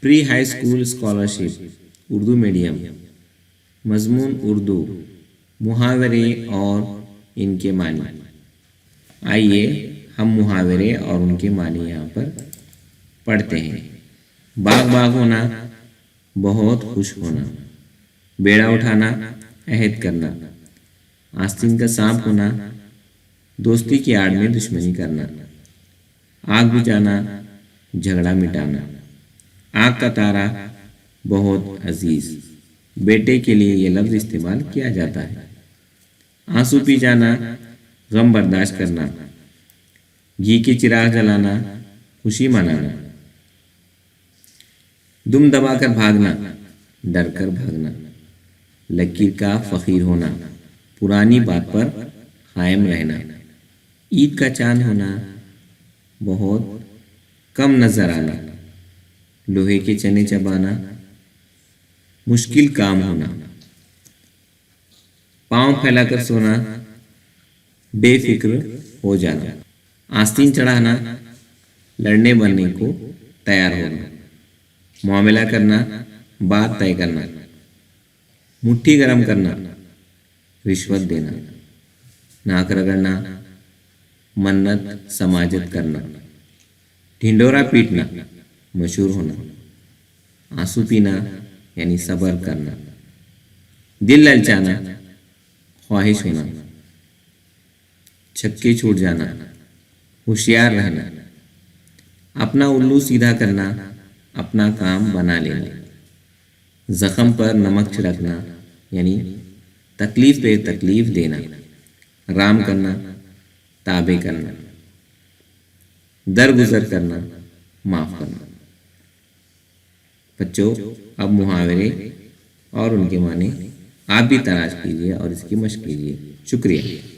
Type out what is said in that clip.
Pre high school scholarship Urdu medium. मजमून उर्दू, मुहावरे और इनके मानी। आइए हम मुहावरे और उनके मानी यहाँ पर पढ़ते हैं। बाग बाग होना, बहुत खुश होना। बेड़ा उठाना, अहद करना। आस्तीन का सांप होना, दोस्ती की आड़ में दुश्मनी करना। आग बुझाना, झगड़ा मिटाना। आग का तारा, बहुत अजीज। बेटे के लिए ये लफ्ज़ इस्तेमाल किया जाता है। आंसू पी जाना, गम बर्दाश्त करना। घी के चिराग जलाना, खुशी मनाना। दुम दबाकर भागना, डर कर भागना। लकीर का फ़कीर होना, पुरानी बात पर कायम रहना। ईद का चांद होना, बहुत कम नजर आना। लोहे के चने चबाना, मुश्किल काम होना। पांव फैलाकर सोना, बेफिक्र हो जाना। आस्तीन चढ़ाना, लड़ने बनने को तैयार होना। मामला करना, बात तय करना। मुट्ठी गरम करना, रिश्वत देना। नाक रगड़ना, मन्नत समाजत करना। ढिंडोरा पीटना, मशहूर होना। आंसू पीना यानी सब्र करना। दिल ललचाना, ख्वाहिश होना। छक्के छूट जाना, होशियार रहना। अपना उल्लू सीधा करना, अपना काम बना लेना। जख्म पर नमक छिड़कना यानी तकलीफ पे तकलीफ देना। राम करना, ताबे करना। दरगुजर करना, माफ करना। बच्चों, अब मुहावरे और उनके माने आप भी तलाश कीजिए और इसकी मशक कीजिए। शुक्रिया।